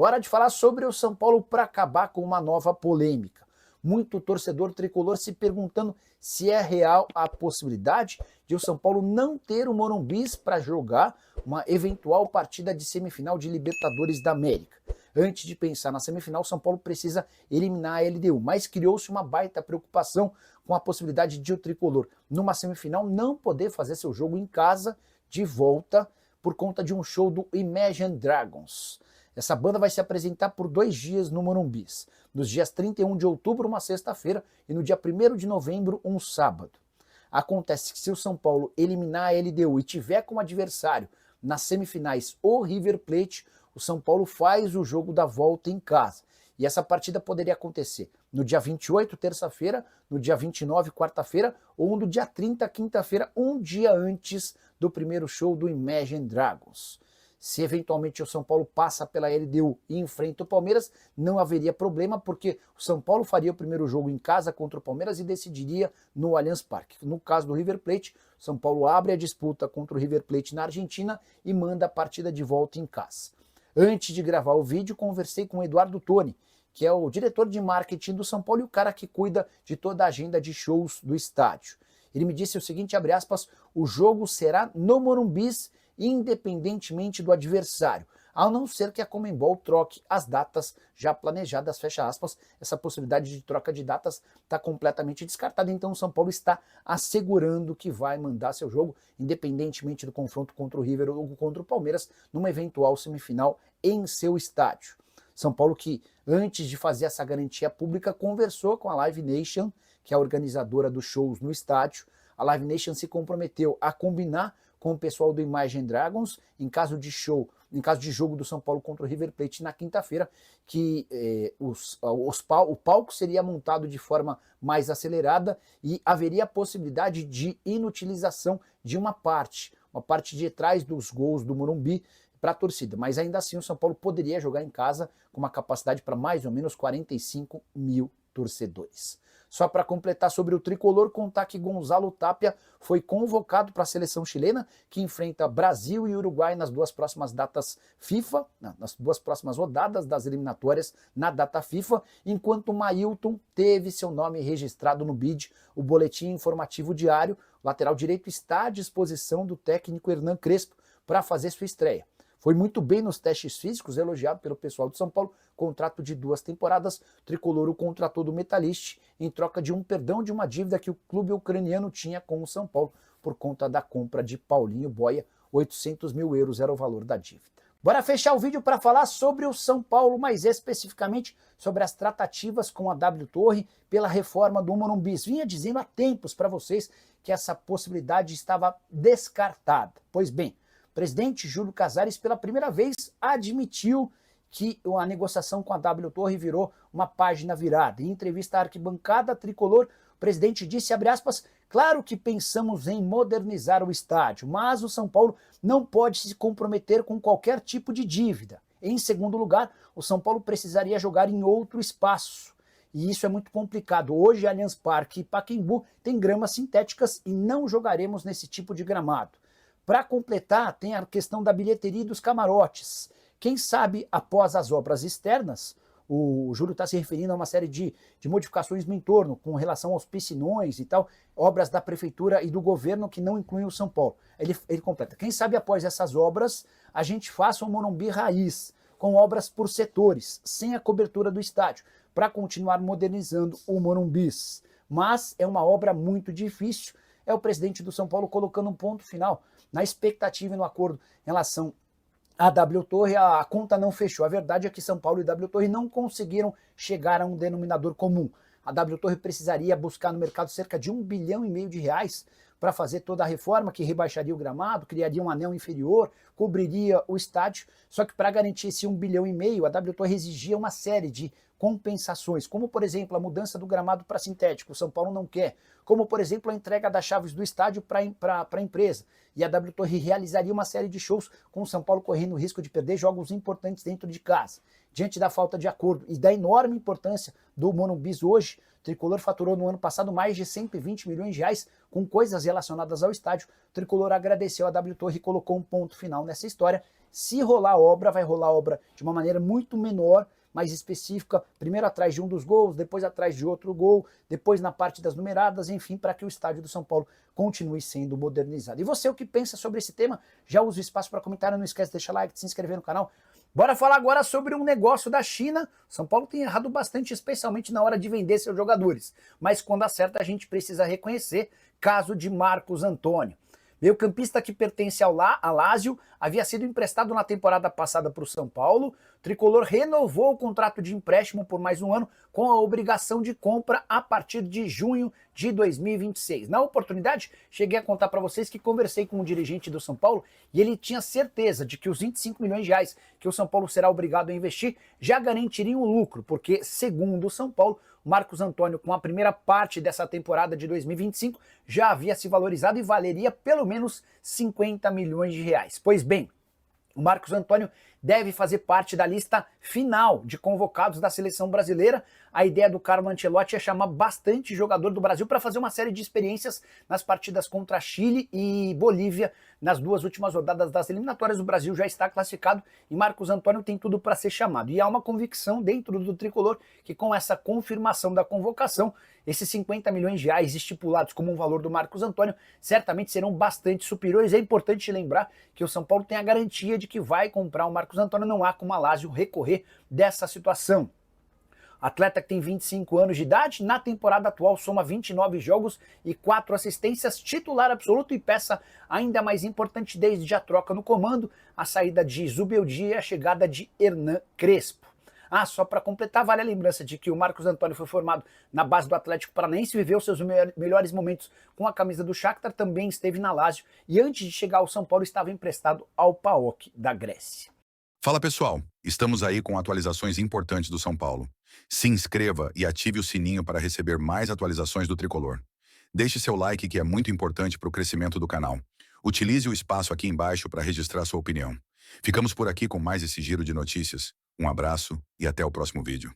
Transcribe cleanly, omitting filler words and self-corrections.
Hora de falar sobre o São Paulo para acabar com uma nova polêmica. Muito torcedor tricolor se perguntando se é real a possibilidade de o São Paulo não ter o Morumbi para jogar uma eventual partida de semifinal de Libertadores da América. Antes de pensar na semifinal, o São Paulo precisa eliminar a LDU, mas criou-se uma baita preocupação com a possibilidade de o tricolor, numa semifinal, não poder fazer seu jogo em casa de volta por conta de um show do Imagine Dragons. Essa banda vai se apresentar por 2 dias no Morumbi, nos dias 31 de outubro, uma sexta-feira, e no dia 1º de novembro, um sábado. Acontece que se o São Paulo eliminar a LDU e tiver como adversário nas semifinais o River Plate, o São Paulo faz o jogo da volta em casa. E essa partida poderia acontecer no dia 28, terça-feira, no dia 29, quarta-feira, ou no dia 30, quinta-feira, um dia antes do primeiro show do Imagine Dragons. Se eventualmente o São Paulo passa pela LDU e enfrenta o Palmeiras, não haveria problema, porque o São Paulo faria o primeiro jogo em casa contra o Palmeiras e decidiria no Allianz Parque. No caso do River Plate, o São Paulo abre a disputa contra o River Plate na Argentina e manda a partida de volta em casa. Antes de gravar o vídeo, conversei com o Eduardo Toni, que é o diretor de marketing do São Paulo e o cara que cuida de toda a agenda de shows do estádio. Ele me disse o seguinte, abre aspas, o jogo será no Morumbi, independentemente do adversário, a não ser que a Conmebol troque as datas já planejadas, fecha aspas, essa possibilidade de troca de datas está completamente descartada, então o São Paulo está assegurando que vai mandar seu jogo, independentemente do confronto contra o River ou contra o Palmeiras, numa eventual semifinal em seu estádio. São Paulo que, antes de fazer essa garantia pública, conversou com a Live Nation, que é a organizadora dos shows no estádio. A Live Nation se comprometeu a combinar com o pessoal do Imagine Dragons, em caso de jogo do São Paulo contra o River Plate na quinta-feira, que o palco seria montado de forma mais acelerada e haveria a possibilidade de inutilização de uma parte de trás dos gols do Morumbi para a torcida, mas ainda assim o São Paulo poderia jogar em casa com uma capacidade para mais ou menos 45 mil torcedores. Só para completar sobre o tricolor, contar que Gonzalo Tapia foi convocado para a seleção chilena, que enfrenta Brasil e Uruguai nas 2 próximas datas FIFA, nas 2 próximas rodadas das eliminatórias na data FIFA, enquanto Mailton teve seu nome registrado no BID, o Boletim Informativo Diário. O lateral direito está à disposição do técnico Hernan Crespo para fazer sua estreia. Foi muito bem nos testes físicos, elogiado pelo pessoal de São Paulo, contrato de 2 temporadas, o tricolor o contratou do Metalist em troca de um perdão de uma dívida que o clube ucraniano tinha com o São Paulo por conta da compra de Paulinho Boia, 800 mil euros era o valor da dívida. Bora fechar o vídeo para falar sobre o São Paulo, mais especificamente sobre as tratativas com a W Torre pela reforma do Morumbi. Vinha dizendo há tempos para vocês que essa possibilidade estava descartada. Pois bem, o presidente Júlio Casares, pela primeira vez, admitiu que a negociação com a W Torre virou uma página virada. Em entrevista à arquibancada tricolor, o presidente disse, abre aspas, claro que pensamos em modernizar o estádio, mas o São Paulo não pode se comprometer com qualquer tipo de dívida. Em segundo lugar, o São Paulo precisaria jogar em outro espaço. E isso é muito complicado. Hoje, Allianz Parque e Pacaembu têm gramas sintéticas e não jogaremos nesse tipo de gramado. Para completar, tem a questão da bilheteria e dos camarotes. Quem sabe, após as obras externas, o Júlio está se referindo a uma série de modificações no entorno, com relação aos piscinões e tal, obras da prefeitura e do governo que não incluem o São Paulo. Ele completa, quem sabe após essas obras, a gente faça um Morumbi raiz, com obras por setores, sem a cobertura do estádio, para continuar modernizando o Morumbi. Mas é uma obra muito difícil, é o presidente do São Paulo colocando um ponto final na expectativa e no acordo em relação à W Torre. A conta não fechou. A verdade é que São Paulo e W Torre não conseguiram chegar a um denominador comum. A W Torre precisaria buscar no mercado cerca de R$1,5 bilhão para fazer toda a reforma, que rebaixaria o gramado, criaria um anel inferior, cobriria o estádio. Só que para garantir esse R$1,5 bilhão, a W Torre exigia uma série de compensações, como por exemplo a mudança do gramado para sintético, o São Paulo não quer, como por exemplo a entrega das chaves do estádio para a empresa, e a W Torre realizaria uma série de shows com o São Paulo correndo o risco de perder jogos importantes dentro de casa. Diante da falta de acordo e da enorme importância do Morumbi hoje, o Tricolor faturou no ano passado mais de R$120 milhões com coisas relacionadas ao estádio. O Tricolor agradeceu a W Torre e colocou um ponto final nessa história Se rolar obra, vai rolar obra de uma maneira muito menor, mais específica, primeiro atrás de um dos gols, depois atrás de outro gol, depois na parte das numeradas, enfim, para que o estádio do São Paulo continue sendo modernizado. E você, o que pensa sobre esse tema? Já usa o espaço para comentário, não esquece de deixar like, de se inscrever no canal. Bora falar agora sobre um negócio da China. São Paulo tem errado bastante, especialmente na hora de vender seus jogadores, mas quando acerta a gente precisa reconhecer. Caso de Marcos Antônio. Meio-campista que pertence ao Lazio, havia sido emprestado na temporada passada para o São Paulo. O tricolor renovou o contrato de empréstimo por mais um ano, com a obrigação de compra a partir de junho de 2026. Na oportunidade, cheguei a contar para vocês que conversei com um dirigente do São Paulo e ele tinha certeza de que os 25 milhões de reais que o São Paulo será obrigado a investir já garantiriam o lucro, porque, segundo o São Paulo, o Marcos Antônio, com a primeira parte dessa temporada de 2025, já havia se valorizado e valeria pelo menos 50 milhões de reais. Pois bem, o Marcos Antônio deve fazer parte da lista final de convocados da seleção brasileira. A ideia do Carlo Ancelotti é chamar bastante jogador do Brasil para fazer uma série de experiências nas partidas contra Chile e Bolívia. Nas duas últimas rodadas das eliminatórias, o Brasil já está classificado e Marcos Antônio tem tudo para ser chamado. E há uma convicção dentro do tricolor que, com essa confirmação da convocação, esses 50 milhões de reais estipulados como um valor do Marcos Antônio certamente serão bastante superiores. É importante lembrar que o São Paulo tem a garantia de que vai comprar o Marcos Antônio, não há como a Lazio recorrer dessa situação. Atleta que tem 25 anos de idade, na temporada atual soma 29 jogos e 4 assistências, titular absoluto e peça ainda mais importante desde a troca no comando, a saída de Zubeldia e a chegada de Hernan Crespo. Só para completar, vale a lembrança de que o Marcos Antônio foi formado na base do Atlético Paranaense, viveu seus melhores momentos com a camisa do Shakhtar, também esteve na Lazio e antes de chegar ao São Paulo estava emprestado ao PAOK da Grécia. Fala pessoal, estamos aí com atualizações importantes do São Paulo. Se inscreva e ative o sininho para receber mais atualizações do Tricolor. Deixe seu like que é muito importante para o crescimento do canal. Utilize o espaço aqui embaixo para registrar sua opinião. Ficamos por aqui com mais esse giro de notícias. Um abraço e até o próximo vídeo.